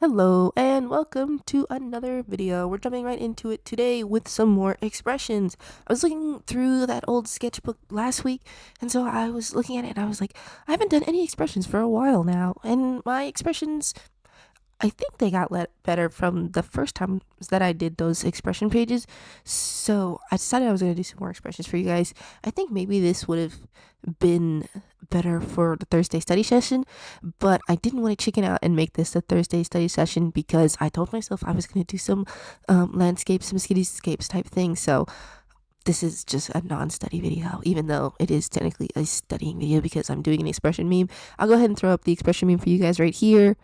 Hello and welcome to another video. We're jumping right into it today with some more expressions. I was looking through that old sketchbook last week, and so I was looking at it and I was like, I haven't done any expressions for a while now, and my expressions, I think they got better from the first time that I did those expression pages. So I decided I was going to do some more expressions for you guys. I think maybe this would have been better for the Thursday study session, but I didn't want to chicken out and make this a Thursday study session because I told myself I was going to do some landscapes, some cityscapes type thing. So this is just a non-study video, even though it is technically a studying video because I'm doing an expression meme. I'll go ahead and throw up the expression meme for you guys right here,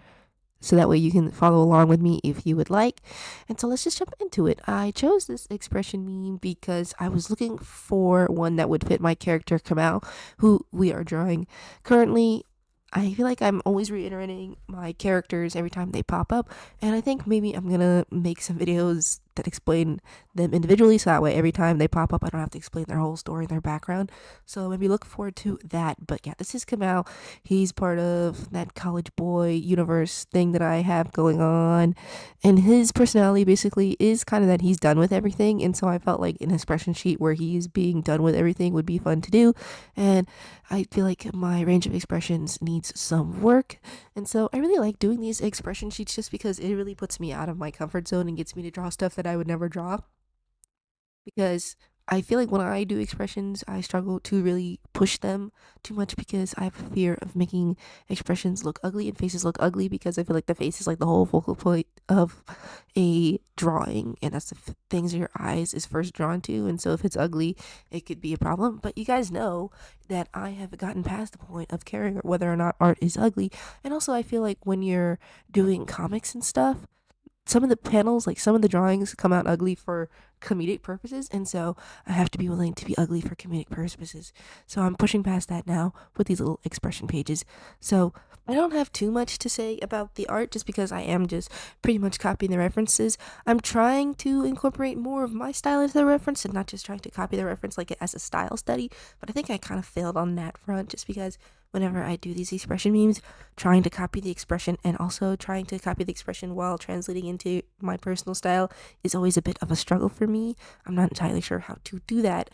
so that way you can follow along with me if you would like. And so let's just jump into it. I chose this expression meme because I was looking for one that would fit my character Kamau, who we are drawing currently. I feel like I'm always reiterating my characters every time they pop up, and I think maybe I'm gonna make some videos that explain them individually, so that way every time they pop up I don't have to explain their whole story and their background. So maybe look forward to that. But yeah, this is Kamau. He's part of that college boy universe thing that I have going on, and his personality basically is kind of that he's done with everything, and so I felt like an expression sheet where he's being done with everything would be fun to do. And I feel like my range of expressions needs some work. And so I really like doing these expression sheets just because it really puts me out of my comfort zone and gets me to draw stuff that I would never draw. Because I feel like when I do expressions, I struggle to really push them too much because I have a fear of making expressions look ugly and faces look ugly, because I feel like the face is like the whole focal point of a drawing, and that's the things your eyes is first drawn to. And so if it's ugly, it could be a problem. But you guys know that I have gotten past the point of caring whether or not art is ugly. And also, I feel like when you're doing comics and stuff, some of the panels, like some of the drawings, come out ugly for comedic purposes, and so I have to be willing to be ugly for comedic purposes. So I'm pushing past that now with these little expression pages. So I don't have too much to say about the art just because I am just pretty much copying the references. I'm trying to incorporate more of my style into the reference and not just trying to copy the reference like it as a style study, but I think I kind of failed on that front just because whenever I do these expression memes, trying to copy the expression and also trying to copy the expression while translating into my personal style is always a bit of a struggle for me. I'm not entirely sure how to do that,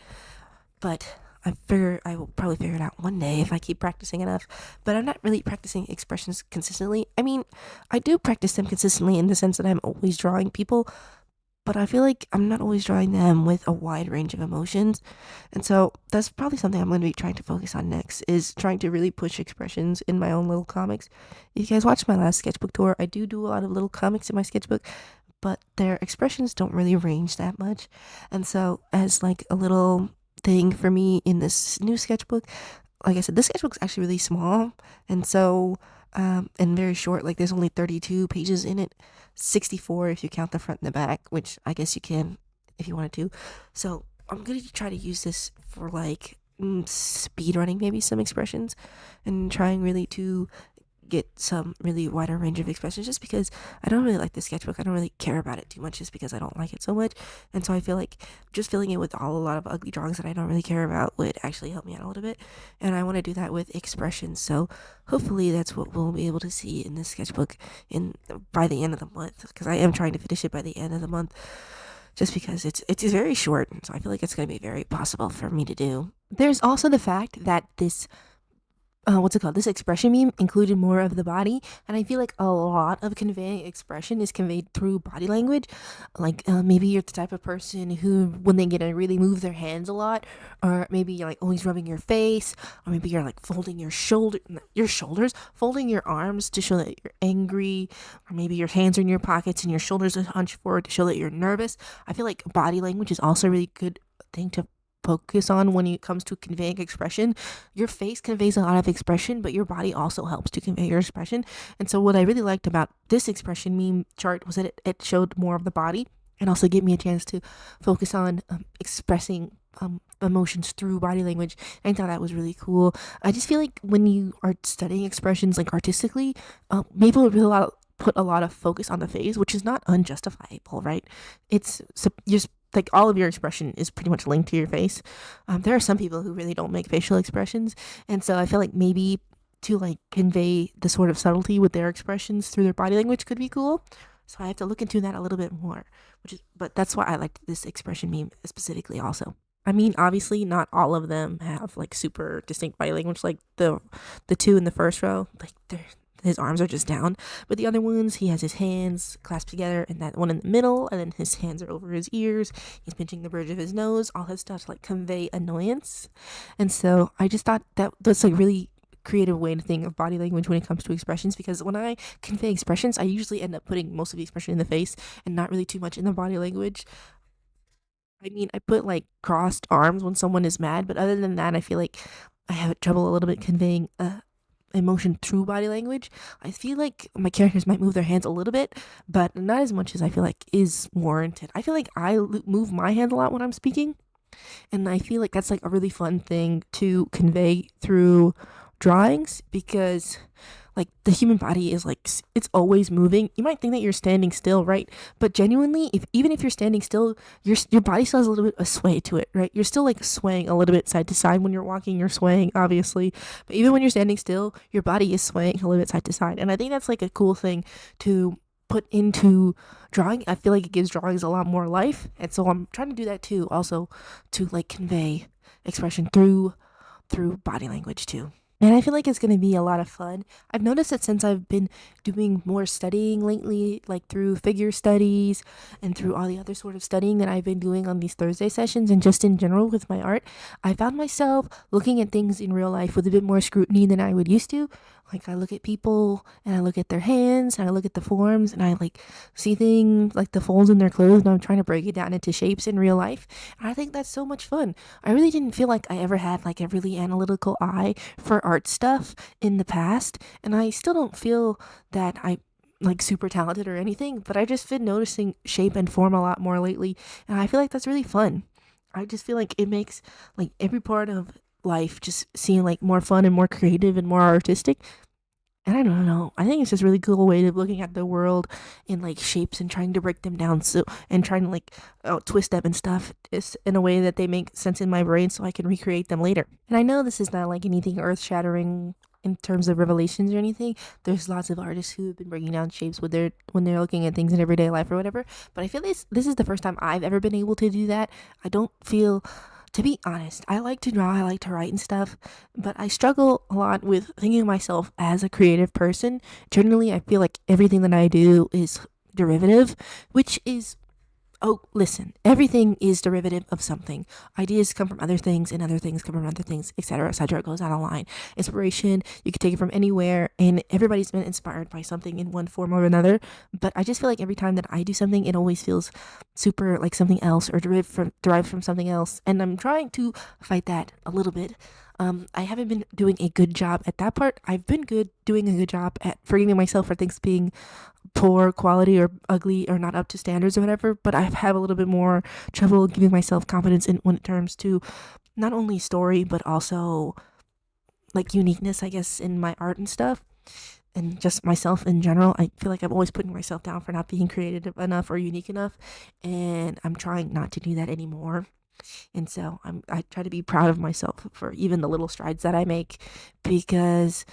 but I figure I will probably figure it out one day if I keep practicing enough. But I'm not really practicing expressions consistently. I mean, I do practice them consistently in the sense that I'm always drawing people, but I feel like I'm not always drawing them with a wide range of emotions. And so that's probably something I'm going to be trying to focus on next, is trying to really push expressions in my own little comics. If you guys watched my last sketchbook tour, I do a lot of little comics in my sketchbook, but their expressions don't really range that much. And so as like a little thing for me in this new sketchbook, like I said, this sketchbook's actually really small, and so and very short. Like there's only 32 pages in it, 64 if you count the front and the back, which I guess you can if you wanted to. So I'm gonna try to use this for like speed running maybe some expressions, and trying really to get some really wider range of expressions, just because I don't really like the sketchbook. I don't really care about it too much just because I don't like it so much. And so I feel like just filling it with a lot of ugly drawings that I don't really care about would actually help me out a little bit. And I want to do that with expressions. So hopefully that's what we'll be able to see in this sketchbook in by the end of the month, because I am trying to finish it by the end of the month, just because it's very short. So I feel like it's going to be very possible for me to do. There's also the fact that this what's it called? This expression meme included more of the body, and I feel like a lot of conveying expression is conveyed through body language. Like maybe you're the type of person who, when they get to really move their hands a lot, or maybe you're like always rubbing your face, or maybe you're like folding your shoulders, folding your arms to show that you're angry, or maybe your hands are in your pockets and your shoulders are hunched forward to show that you're nervous. I feel like body language is also a really good thing to focus on when it comes to conveying expression. Your face conveys a lot of expression, but your body also helps to convey your expression. And so what I really liked about this expression meme chart was that it showed more of the body and also gave me a chance to focus on expressing emotions through body language. I thought that was really cool. I just feel like when you are studying expressions like artistically, people really put a lot of focus on the face, which is not unjustifiable, right? It's just like all of your expression is pretty much linked to your face. There are some people who really don't make facial expressions, and so I feel like maybe to like convey the sort of subtlety with their expressions through their body language could be cool. So I have to look into that a little bit more, but that's why I like this expression meme specifically also. I mean, obviously, not all of them have like super distinct body language. Like the two in the first row, like his arms are just down. But the other ones, he has his hands clasped together, and that one in the middle, and then his hands are over his ears. He's pinching the bridge of his nose. All his stuff to like convey annoyance. And so I just thought that's like really creative way to think of body language when it comes to expressions, because when I convey expressions, I usually end up putting most of the expression in the face and not really too much in the body language. I mean, I put like crossed arms when someone is mad, but other than that, I feel like I have trouble a little bit conveying emotion through body language. I feel like my characters might move their hands a little bit, but not as much as I feel like is warranted. I feel like I move my hands a lot when I'm speaking, and I feel like that's like a really fun thing to convey through drawings, because like the human body is like it's always moving. You might think that you're standing still, right? But genuinely, if even if you're standing still, your body still has a little bit of sway to it, right? You're still like swaying a little bit side to side. When you're walking, you're swaying, obviously, but even when you're standing still, your body is swaying a little bit side to side. And I think that's like a cool thing to put into drawing. I feel like it gives drawings a lot more life, and so I'm trying to do that too, also to like convey expression through body language too. And I feel like it's going to be a lot of fun. I've noticed that since I've been doing more studying lately, like through figure studies and through all the other sort of studying that I've been doing on these Thursday sessions and just in general with my art, I found myself looking at things in real life with a bit more scrutiny than I would used to. Like I look at people and I look at their hands and I look at the forms and I like see things like the folds in their clothes, and I'm trying to break it down into shapes in real life. And I think that's so much fun. I really didn't feel like I ever had like a really analytical eye for art stuff in the past, and I still don't feel that I like super talented or anything, but I just been noticing shape and form a lot more lately, and I feel like that's really fun. I just feel like it makes like every part of life just seem like more fun and more creative and more artistic. And I don't know. I think it's just a really cool way of looking at the world in like shapes and trying to break them down, so and trying to like twist them and stuff is in a way that they make sense in my brain so I can recreate them later. And I know this is not like anything earth shattering in terms of revelations or anything. There's lots of artists who have been breaking down shapes with their when they're looking at things in everyday life or whatever. But I feel this is the first time I've ever been able to do that. I don't feel, to be honest, I like to draw, I like to write and stuff, but I struggle a lot with thinking of myself as a creative person. Generally, I feel like everything that I do is derivative, which is, oh, listen, everything is derivative of something. Ideas come from other things, and other things come from other things, etc., etc. It goes down a line. Inspiration, you can take it from anywhere, and everybody's been inspired by something in one form or another. But I just feel like every time that I do something, it always feels super like something else or derived from something else. And I'm trying to fight that a little bit. I haven't been doing a good job at that part. I've been doing a good job at forgiving myself for things being poor quality or ugly or not up to standards or whatever, but I've had a little bit more trouble giving myself confidence in when it comes to not only story but also like uniqueness, I guess, in my art and stuff, and just myself in general. I feel like I'm always putting myself down for not being creative enough or unique enough, and I'm trying not to do that anymore. And so I try to be proud of myself for even the little strides that I make, because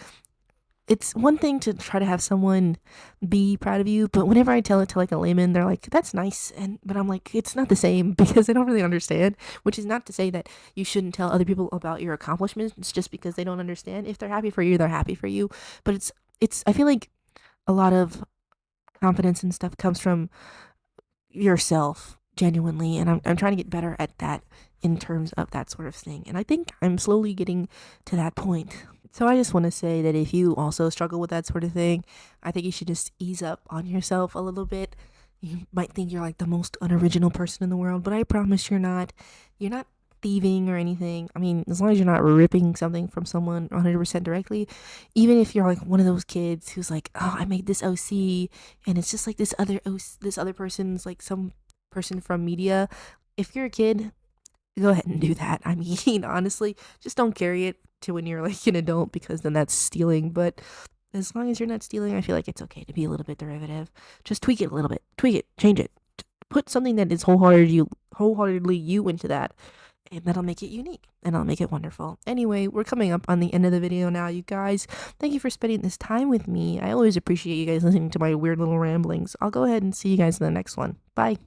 it's one thing to try to have someone be proud of you, but whenever I tell it to like a layman, they're like, "That's nice," and but I'm like, it's not the same because they don't really understand. Which is not to say that you shouldn't tell other people about your accomplishments just because they don't understand. If they're happy for you, they're happy for you. But it's I feel like a lot of confidence and stuff comes from yourself genuinely, and I'm trying to get better at that in terms of that sort of thing, and I think I'm slowly getting to that point. So I just want to say that if you also struggle with that sort of thing, I think you should just ease up on yourself a little bit. You might think you're like the most unoriginal person in the world, but I promise you're not thieving or anything. I mean, as long as you're not ripping something from someone 100% directly, even if you're like one of those kids who's like, "Oh, I made this OC and it's just like this other person's like some person from media." If you're a kid, go ahead and do that. I mean, honestly, just don't carry it to when you're like an adult, because then that's stealing. But as long as you're not stealing, I feel like it's okay to be a little bit derivative. Just tweak it a little bit. Tweak it, change it. Put something that is wholeheartedly you into that, and that'll make it unique and I'll make it wonderful. Anyway, we're coming up on the end of the video now, you guys. Thank you for spending this time with me. I always appreciate you guys listening to my weird little ramblings. I'll go ahead and see you guys in the next one. Bye.